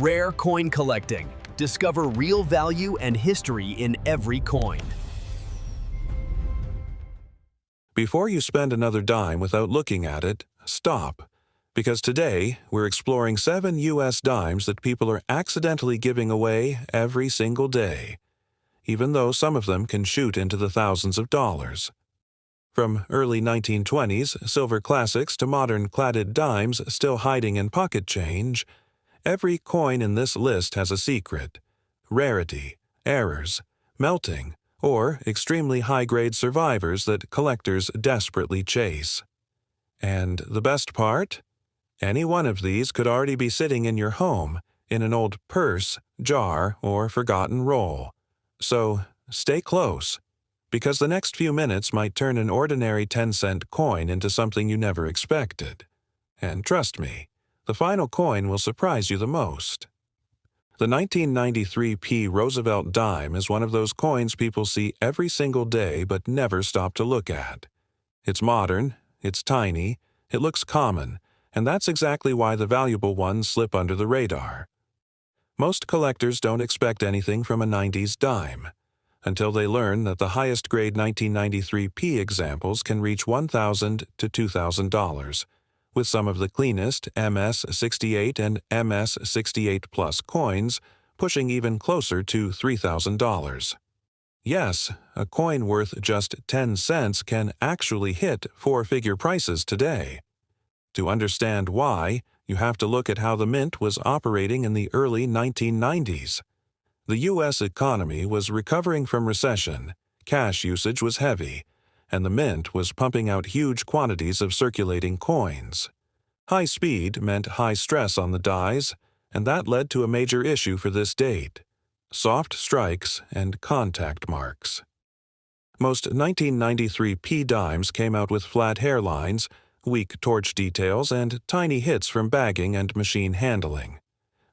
Rare coin collecting. Discover real value and history in every coin. Before you spend another dime without looking at it, stop. Because today, we're exploring 7 US dimes that people are accidentally giving away every single day, even though some of them can shoot into the thousands of dollars. From early 1920s silver classics to modern cladded dimes still hiding in pocket change, every coin in this list has a secret: rarity, errors, melting, or extremely high-grade survivors that collectors desperately chase. And the best part? Any one of these could already be sitting in your home, in an old purse, jar, or forgotten roll. So stay close, because the next few minutes might turn an ordinary 10-cent coin into something you never expected. And trust me, the final coin will surprise you the most. The 1993 P Roosevelt dime is one of those coins people see every single day but never stop to look at. It's modern, it's tiny, it looks common, and that's exactly why the valuable ones slip under the radar. Most collectors don't expect anything from a 90s dime, until they learn that the highest grade 1993 P examples can reach $1,000 to $2,000, with some of the cleanest MS-68 and MS-68 Plus coins pushing even closer to $3,000. Yes, a coin worth just 10 cents can actually hit four-figure prices today. To understand why, you have to look at how the mint was operating in the early 1990s. The U.S. economy was recovering from recession, cash usage was heavy, and the mint was pumping out huge quantities of circulating coins. High speed meant high stress on the dies, and that led to a major issue for this date: soft strikes and contact marks. Most 1993 P dimes came out with flat hairlines, weak torch details, and tiny hits from bagging and machine handling.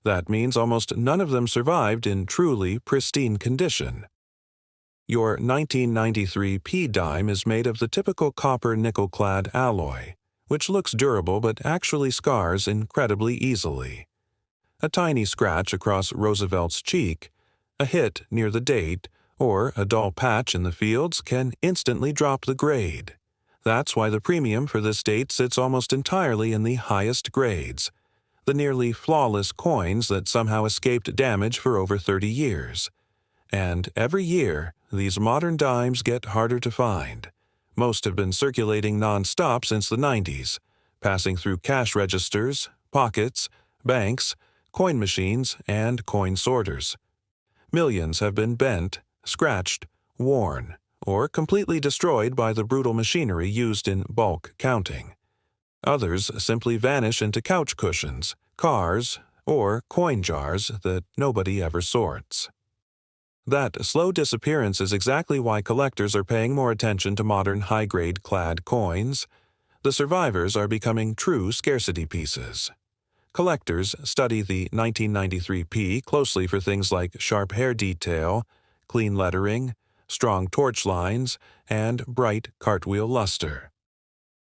That means almost none of them survived in truly pristine condition. Your 1993 P dime is made of the typical copper nickel-clad alloy, which looks durable but actually scars incredibly easily. A tiny scratch across Roosevelt's cheek, a hit near the date, or a dull patch in the fields can instantly drop the grade. That's why the premium for this date sits almost entirely in the highest grades, the nearly flawless coins that somehow escaped damage for over 30 years. And every year, these modern dimes get harder to find. Most have been circulating non-stop since the 90s, passing through cash registers, pockets, banks, coin machines, and coin sorters. Millions have been bent, scratched, worn, or completely destroyed by the brutal machinery used in bulk counting. Others simply vanish into couch cushions, cars, or coin jars that nobody ever sorts. That slow disappearance is exactly why collectors are paying more attention to modern high-grade clad coins. The survivors are becoming true scarcity pieces. Collectors study the 1993 P closely for things like sharp hair detail, clean lettering, strong torch lines, and bright cartwheel luster.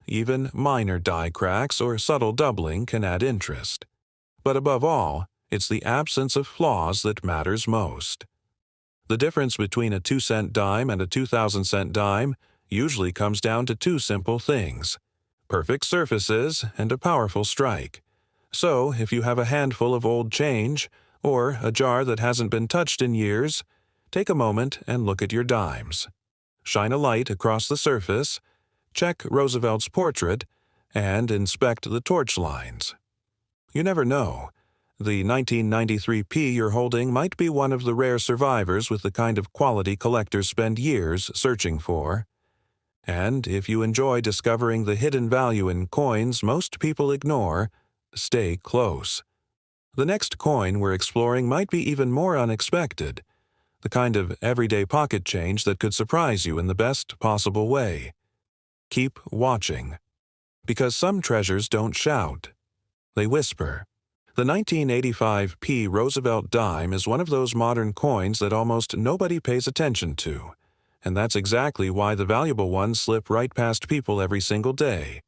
Even minor die cracks or subtle doubling can add interest. But above all, it's the absence of flaws that matters most. The difference between a 2-cent dime and a 2,000-cent dime usually comes down to two simple things: perfect surfaces and a powerful strike. So, if you have a handful of old change, or a jar that hasn't been touched in years, take a moment and look at your dimes. Shine a light across the surface, check Roosevelt's portrait, and inspect the torch lines. You never know. The 1993 P you're holding might be one of the rare survivors with the kind of quality collectors spend years searching for. And if you enjoy discovering the hidden value in coins most people ignore, stay close. The next coin we're exploring might be even more unexpected, the kind of everyday pocket change that could surprise you in the best possible way. Keep watching, because some treasures don't shout. They whisper. The 1985 P Roosevelt dime is one of those modern coins that almost nobody pays attention to, and that's exactly why the valuable ones slip right past people every single day.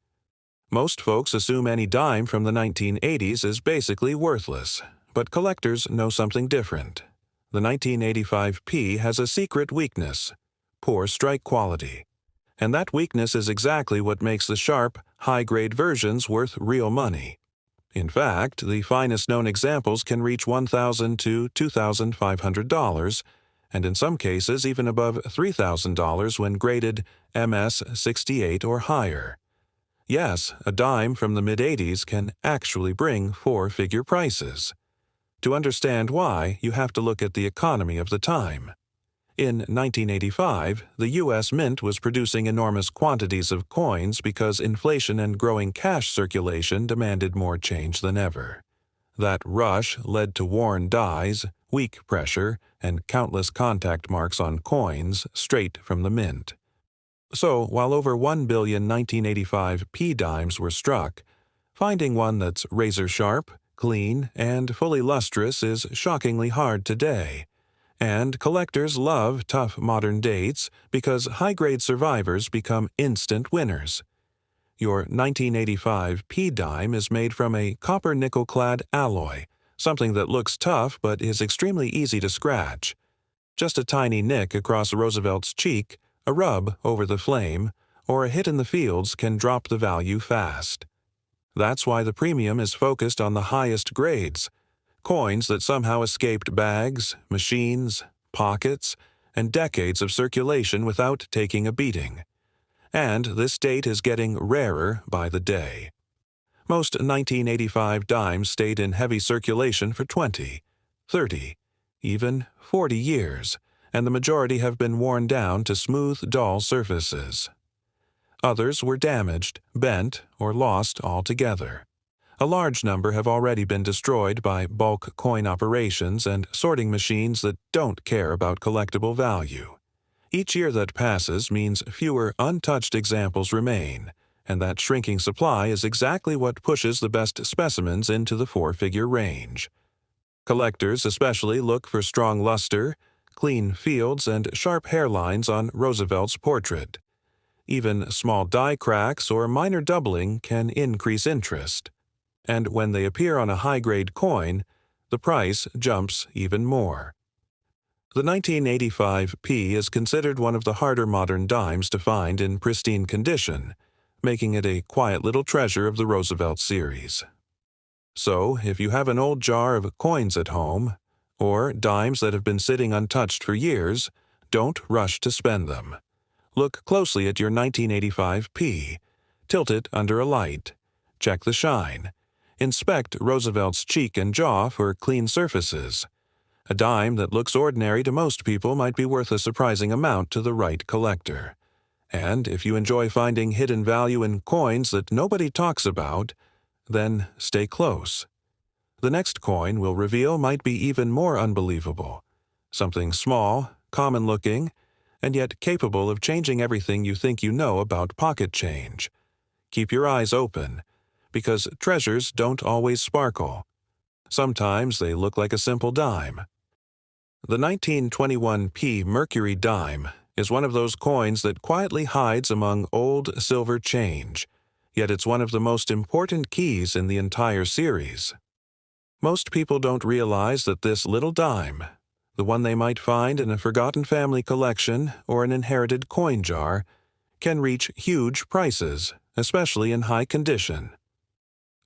Most folks assume any dime from the 1980s is basically worthless, But collectors know something different. The 1985P has a secret weakness: poor strike quality. And that weakness is exactly what makes the sharp, high-grade versions worth real money. In fact, the finest known examples can reach $1,000 to $2,500, and in some cases even above $3,000 when graded MS 68 or higher. Yes, a dime from the mid-'80s can actually bring four-figure prices. To understand why, you have to look at the economy of the time. In 1985, the U.S. Mint was producing enormous quantities of coins because inflation and growing cash circulation demanded more change than ever. That rush led to worn dies, weak pressure, and countless contact marks on coins straight from the mint. So, while over 1 billion 1985 P dimes were struck, finding one that's razor-sharp, clean, and fully lustrous is shockingly hard today. And collectors love tough modern dates because high-grade survivors become instant winners. Your 1985 P dime is made from a copper nickel-clad alloy, something that looks tough but is extremely easy to scratch. Just a tiny nick across Roosevelt's cheek, a rub over the flame, or a hit in the fields can drop the value fast. That's why the premium is focused on the highest grades, coins that somehow escaped bags, machines, pockets, and decades of circulation without taking a beating. And this date is getting rarer by the day. Most 1985 dimes stayed in heavy circulation for 20, 30, even 40 years, and the majority have been worn down to smooth, dull surfaces. Others were damaged, bent, or lost altogether. A large number have already been destroyed by bulk coin operations and sorting machines that don't care about collectible value. Each year that passes means fewer untouched examples remain, and that shrinking supply is exactly what pushes the best specimens into the four-figure range. Collectors especially look for strong luster, clean fields, and sharp hairlines on Roosevelt's portrait. Even small die cracks or minor doubling can increase interest. And when they appear on a high-grade coin, the price jumps even more. The 1985 P is considered one of the harder modern dimes to find in pristine condition, making it a quiet little treasure of the Roosevelt series. So, if you have an old jar of coins at home, or dimes that have been sitting untouched for years, don't rush to spend them. Look closely at your 1985 P. Tilt it under a light. Check the shine. Inspect Roosevelt's cheek and jaw for clean surfaces. A dime that looks ordinary to most people might be worth a surprising amount to the right collector. And if you enjoy finding hidden value in coins that nobody talks about, then stay close. The next coin we'll reveal might be even more unbelievable. Something small, common-looking, and yet capable of changing everything you think you know about pocket change. Keep your eyes open, because treasures don't always sparkle. Sometimes they look like a simple dime. The 1921 P Mercury dime is one of those coins that quietly hides among old silver change, yet it's one of the most important keys in the entire series. Most people don't realize that this little dime, the one they might find in a forgotten family collection or an inherited coin jar, can reach huge prices, especially in high condition.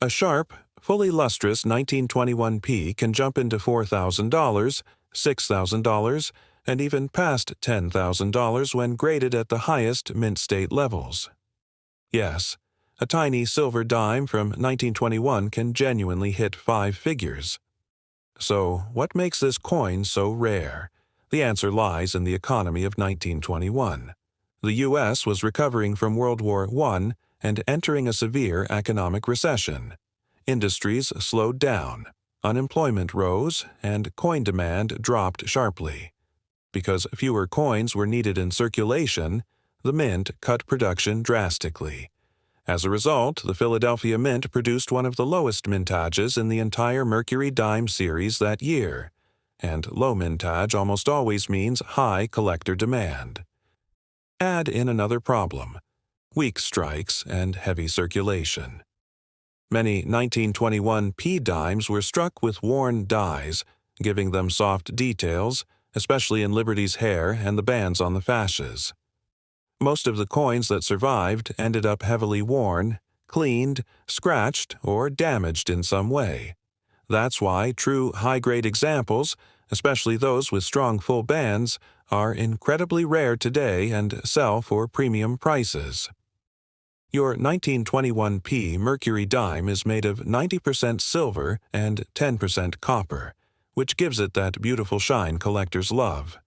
A sharp, fully lustrous 1921 P can jump into $4,000, $6,000, and even past $10,000 when graded at the highest mint state levels. Yes, a tiny silver dime from 1921 can genuinely hit 5 figures. So, what makes this coin so rare? The answer lies in the economy of 1921. The U.S. was recovering from World War I and entering a severe economic recession. Industries slowed down, unemployment rose, and coin demand dropped sharply. Because fewer coins were needed in circulation, the mint cut production drastically. As a result, the Philadelphia Mint produced one of the lowest mintages in the entire Mercury dime series that year, and low mintage almost always means high collector demand. Add in another problem: weak strikes and heavy circulation. Many 1921 P dimes were struck with worn dies, giving them soft details, especially in Liberty's hair and the bands on the fasces. Most of the coins that survived ended up heavily worn, cleaned, scratched, or damaged in some way. That's why true high-grade examples, especially those with strong full bands, are incredibly rare today and sell for premium prices. Your 1921 P Mercury dime is made of 90% silver and 10% copper, which gives it that beautiful shine collectors love.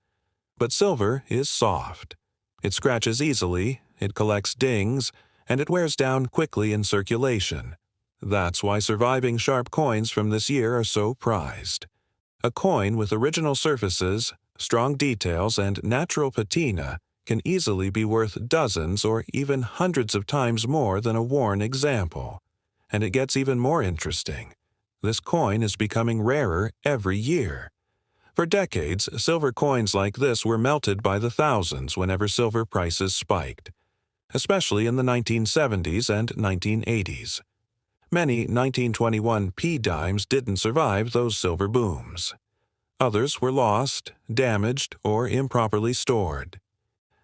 But silver is soft. It scratches easily, it collects dings, and it wears down quickly in circulation. That's why surviving sharp coins from this year are so prized. A coin with original surfaces, strong details, and natural patina can easily be worth dozens or even hundreds of times more than a worn example. And it gets even more interesting. This coin is becoming rarer every year. For decades, silver coins like this were melted by the thousands whenever silver prices spiked, especially in the 1970s and 1980s. Many 1921 P dimes didn't survive those silver booms. Others were lost, damaged, or improperly stored.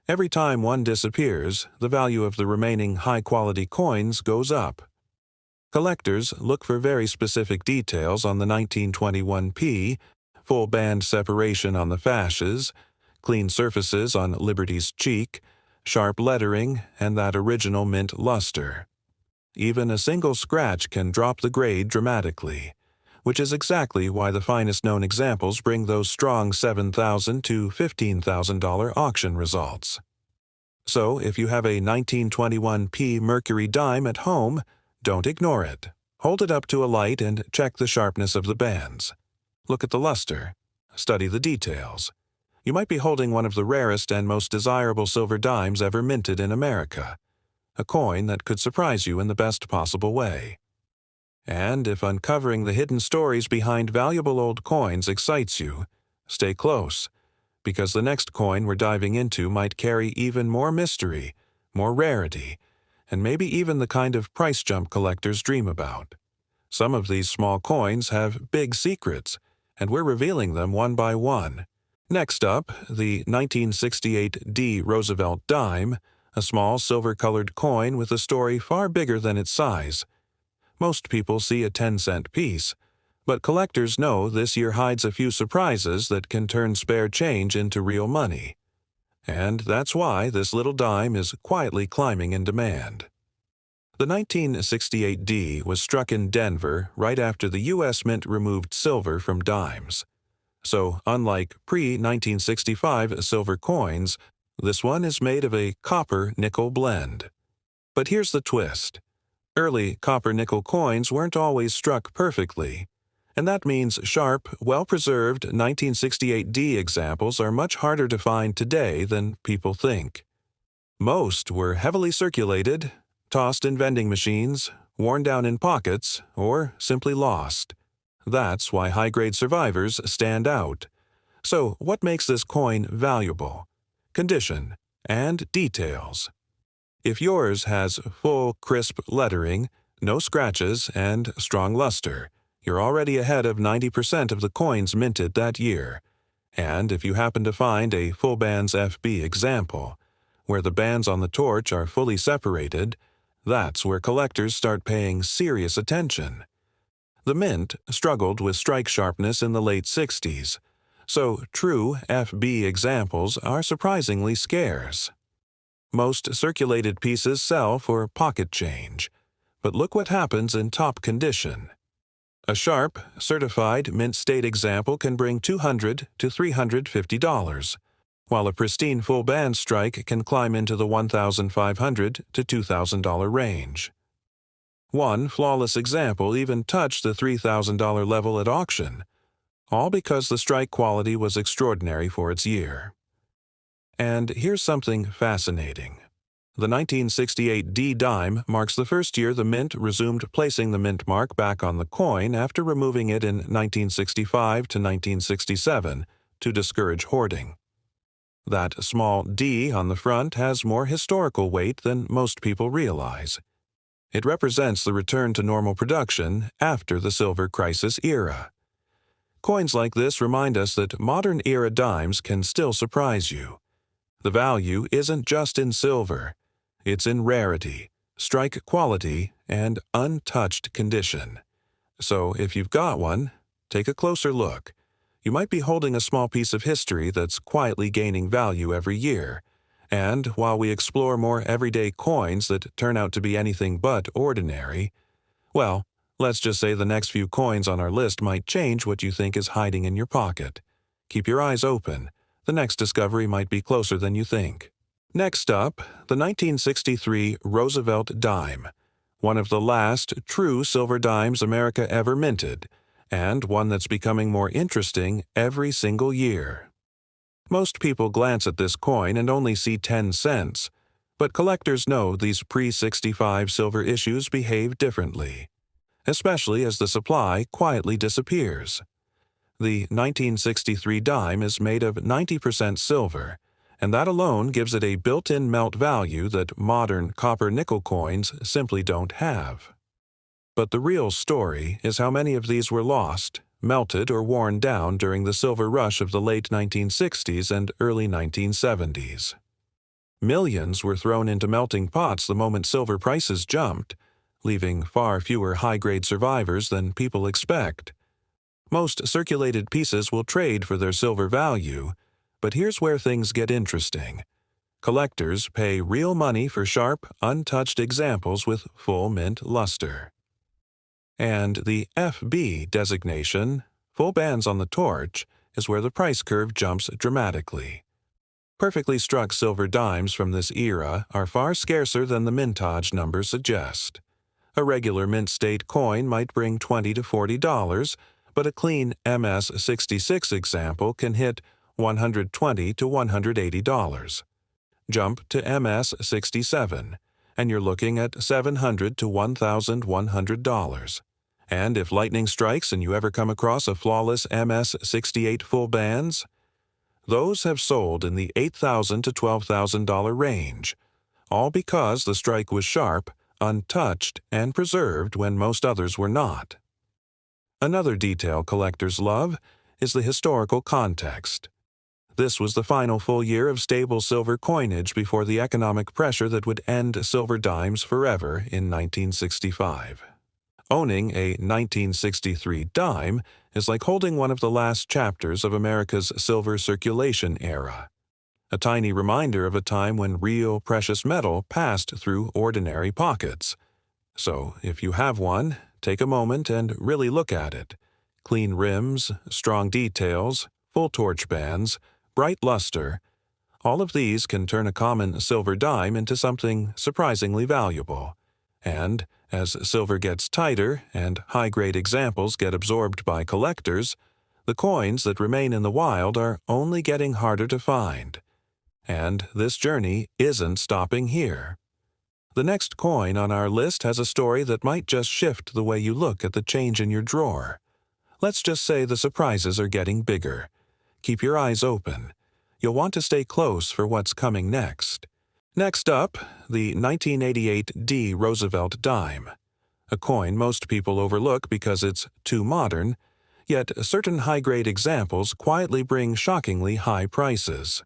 Every time one disappears, the value of the remaining high-quality coins goes up. Collectors look for very specific details on the 1921 P, full band separation on the fasces, clean surfaces on Liberty's cheek, sharp lettering, and that original mint luster. Even a single scratch can drop the grade dramatically, which is exactly why the finest known examples bring those strong $7,000 to $15,000 auction results. So, if you have a 1921 P Mercury dime at home, don't ignore it. Hold it up to a light and check the sharpness of the bands. Look at the luster. Study the details. You might be holding one of the rarest and most desirable silver dimes ever minted in America, a coin that could surprise you in the best possible way. And if uncovering the hidden stories behind valuable old coins excites you, stay close, because the next coin we're diving into might carry even more mystery, more rarity, and maybe even the kind of price jump collectors dream about. Some of these small coins have big secrets, and we're revealing them one by one. Next up, the 1968 D Roosevelt Dime, a small silver-colored coin with a story far bigger than its size. Most people see a 10-cent piece, but collectors know this year hides a few surprises that can turn spare change into real money. And that's why this little dime is quietly climbing in demand. The 1968 D was struck in Denver right after the U.S. Mint removed silver from dimes. So, unlike pre-1965 silver coins, this one is made of a copper-nickel blend. But here's the twist. Early copper-nickel coins weren't always struck perfectly, and that means sharp, well-preserved 1968 D examples are much harder to find today than people think. Most were heavily circulated, tossed in vending machines, worn down in pockets, or simply lost. That's why high-grade survivors stand out. So, what makes this coin valuable? Condition and details. If yours has full, crisp lettering, no scratches, and strong luster, you're already ahead of 90% of the coins minted that year. And if you happen to find a full bands FB example, where the bands on the torch are fully separated, that's where collectors start paying serious attention. The Mint struggled with strike sharpness in the late 60s, so true FB examples are surprisingly scarce. Most circulated pieces sell for pocket change, but look what happens in top condition. A sharp, certified mint state example can bring $200 to $350, while a pristine full band strike can climb into the $1,500 to $2,000 range. One flawless example even touched the $3,000 level at auction, all because the strike quality was extraordinary for its year. And here's something fascinating. The 1968 D dime marks the first year the Mint resumed placing the mint mark back on the coin after removing it in 1965 to 1967 to discourage hoarding. That small D on the front has more historical weight than most people realize. It represents the return to normal production after the silver crisis era. Coins like this remind us that modern-era dimes can still surprise you. The value isn't just in silver. It's in rarity, strike quality, and untouched condition. So if you've got one, take a closer look. You might be holding a small piece of history that's quietly gaining value every year. And while we explore more everyday coins that turn out to be anything but ordinary, well, let's just say the next few coins on our list might change what you think is hiding in your pocket. Keep your eyes open. The next discovery might be closer than you think. Next up, the 1963 Roosevelt Dime, one of the last true silver dimes America ever minted, and one that's becoming more interesting every single year. Most people glance at this coin and only see 10 cents, but collectors know these pre-65 silver issues behave differently, especially as the supply quietly disappears. The 1963 dime is made of 90% silver, and that alone gives it a built-in melt value that modern copper-nickel coins simply don't have. But the real story is how many of these were lost, melted, or worn down during the silver rush of the late 1960s and early 1970s. Millions were thrown into melting pots the moment silver prices jumped, leaving far fewer high-grade survivors than people expect. Most circulated pieces will trade for their silver value, but here's where things get interesting. Collectors pay real money for sharp, untouched examples with full mint luster. And the FB designation, full bands on the torch, is where the price curve jumps dramatically. Perfectly struck silver dimes from this era are far scarcer than the mintage numbers suggest. A regular mint state coin might bring $20 to $40, but a clean MS-66 example can hit $120 to $180. Jump to MS-67, and you're looking at $700 to $1,100. And if lightning strikes and you ever come across a flawless MS-68 full bands, those have sold in the $8,000 to $12,000 range, all because the strike was sharp, untouched, and preserved when most others were not. Another detail collectors love is the historical context. This was the final full year of stable silver coinage before the economic pressure that would end silver dimes forever in 1965. Owning a 1963 dime is like holding one of the last chapters of America's silver circulation era. A tiny reminder of a time when real precious metal passed through ordinary pockets. So, if you have one, take a moment and really look at it. Clean rims, strong details, full torch bands, bright luster, all of these can turn a common silver dime into something surprisingly valuable. And as silver gets tighter and high-grade examples get absorbed by collectors, the coins that remain in the wild are only getting harder to find. And this journey isn't stopping here. The next coin on our list has a story that might just shift the way you look at the change in your drawer. Let's just say the surprises are getting bigger. Keep your eyes open. You'll want to stay close for what's coming next. Next up, the 1988 D Roosevelt Dime, a coin most people overlook because it's too modern, yet certain high-grade examples quietly bring shockingly high prices.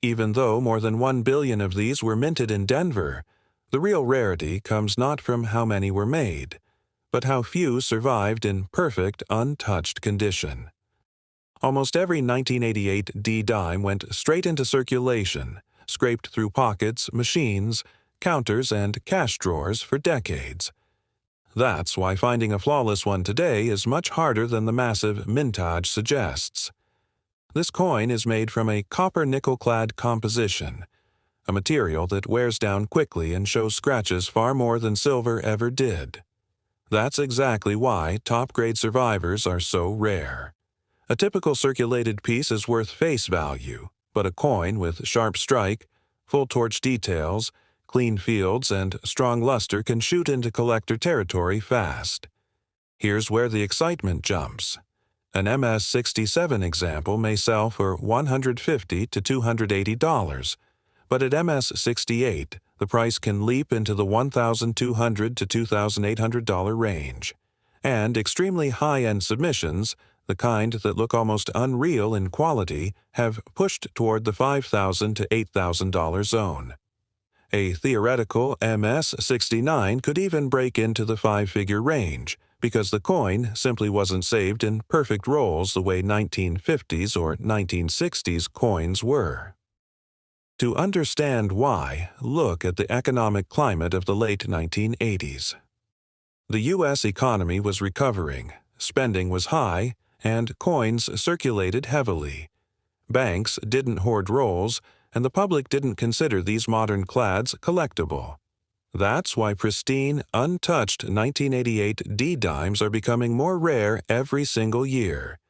Even though more than 1 billion of these were minted in Denver, the real rarity comes not from how many were made, but how few survived in perfect, untouched condition. Almost every 1988 D dime went straight into circulation, scraped through pockets, machines, counters, and cash drawers for decades. That's why finding a flawless one today is much harder than the massive mintage suggests. This coin is made from a copper-nickel-clad composition, a material that wears down quickly and shows scratches far more than silver ever did. That's exactly why top-grade survivors are so rare. A typical circulated piece is worth face value, but a coin with sharp strike, full torch details, clean fields, and strong luster can shoot into collector territory fast. Here's where the excitement jumps. An MS-67 example may sell for $150 to $280, but at MS-68, the price can leap into the $1,200 to $2,800 range, and extremely high-end submissions, the kind that look almost unreal in quality, have pushed toward the $5,000 to $8,000 zone. A theoretical MS-69 could even break into the five-figure range, because the coin simply wasn't saved in perfect rolls the way 1950s or 1960s coins were. To understand why, look at the economic climate of the late 1980s. The U.S. economy was recovering, spending was high, and coins circulated heavily. Banks didn't hoard rolls, and the public didn't consider these modern clads collectible. That's why pristine, untouched 1988 D-dimes are becoming more rare every single year.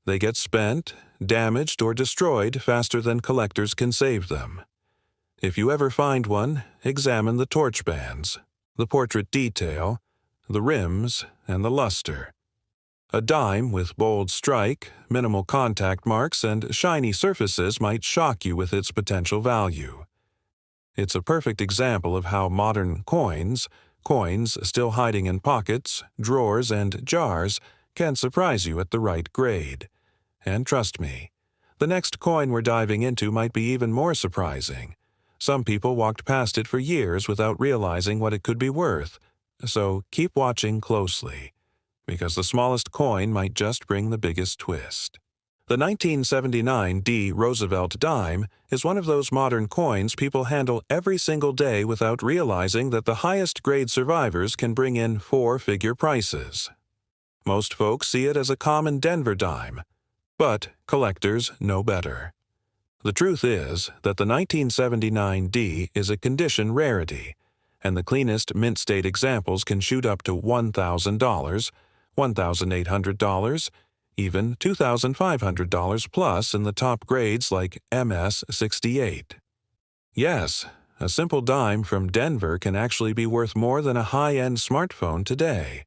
They get spent, damaged, or destroyed faster than collectors can save them. If you ever find one, examine the torch bands, the portrait detail, the rims, and the luster. A dime with bold strike, minimal contact marks, and shiny surfaces might shock you with its potential value. It's a perfect example of how modern coins still hiding in pockets, drawers, and jars, can surprise you at the right grade. And trust me, the next coin we're diving into might be even more surprising. Some people walked past it for years without realizing what it could be worth, so keep watching closely, because the smallest coin might just bring the biggest twist. The 1979 D Roosevelt Dime is one of those modern coins people handle every single day without realizing that the highest grade survivors can bring in four-figure prices. Most folks see it as a common Denver dime, but collectors know better. The truth is that the 1979 D is a condition rarity, and the cleanest mint state examples can shoot up to $1,000, $1,800, even $2,500 plus in the top grades like MS-68. Yes, a simple dime from Denver can actually be worth more than a high-end smartphone today.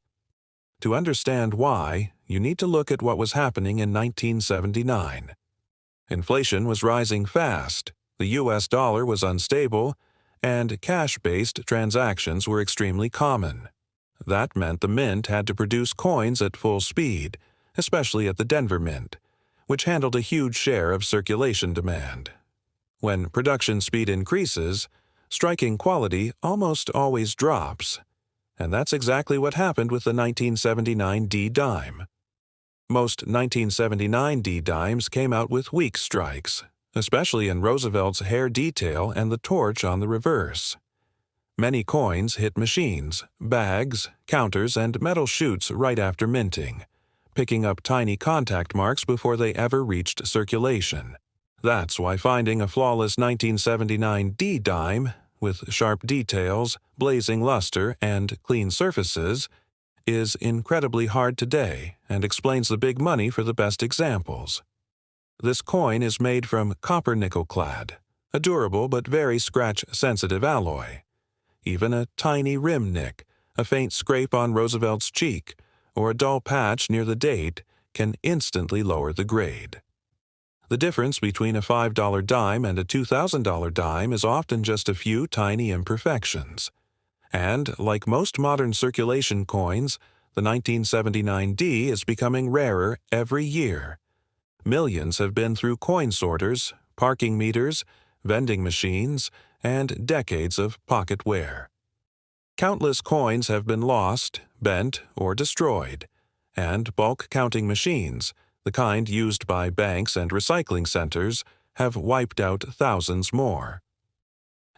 To understand why, you need to look at what was happening in 1979. Inflation was rising fast, the U.S. dollar was unstable, and cash-based transactions were extremely common. That meant the mint had to produce coins at full speed, especially at the Denver Mint, which handled a huge share of circulation demand. When production speed increases, striking quality almost always drops, and that's exactly what happened with the 1979 D-dime. Most 1979 D-dimes came out with weak strikes, especially in Roosevelt's hair detail and the torch on the reverse. Many coins hit machines, bags, counters, and metal chutes right after minting, picking up tiny contact marks before they ever reached circulation. That's why finding a flawless 1979 D-dime with sharp details, blazing luster, and clean surfaces is incredibly hard today and explains the big money for the best examples. This coin is made from copper-nickel clad, a durable but very scratch-sensitive alloy. Even a tiny rim nick, a faint scrape on Roosevelt's cheek, or a dull patch near the date can instantly lower the grade. The difference between a $5 dime and a $2,000 dime is often just a few tiny imperfections. And, like most modern circulation coins, the 1979 D is becoming rarer every year. Millions have been through coin sorters, parking meters, vending machines, and decades of pocket wear. Countless coins have been lost, bent, or destroyed, and bulk counting machines, the kind used by banks and recycling centers, have wiped out thousands more.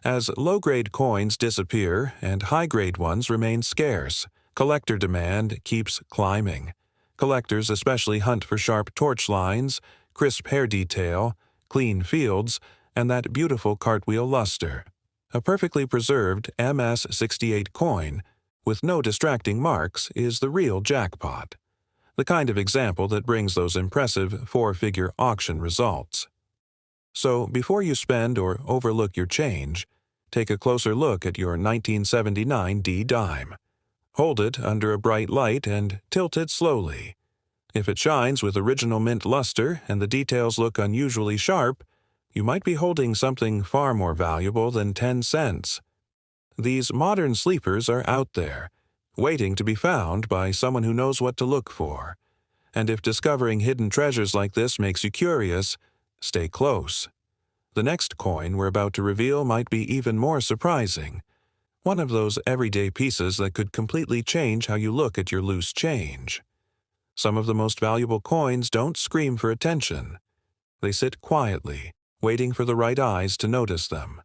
As low-grade coins disappear and high-grade ones remain scarce, collector demand keeps climbing. Collectors especially hunt for sharp torch lines, crisp hair detail, clean fields, and that beautiful cartwheel luster. A perfectly preserved MS-68 coin with no distracting marks is the real jackpot, the kind of example that brings those impressive four-figure auction results. So before you spend or overlook your change, take a closer look at your 1979 D-dime. Hold it under a bright light and tilt it slowly. If it shines with original mint luster and the details look unusually sharp, you might be holding something far more valuable than 10 cents. These modern sleepers are out there, waiting to be found by someone who knows what to look for. And if discovering hidden treasures like this makes you curious, stay close. The next coin we're about to reveal might be even more surprising. One of those everyday pieces that could completely change how you look at your loose change. Some of the most valuable coins don't scream for attention. They sit quietly, waiting for the right eyes to notice them.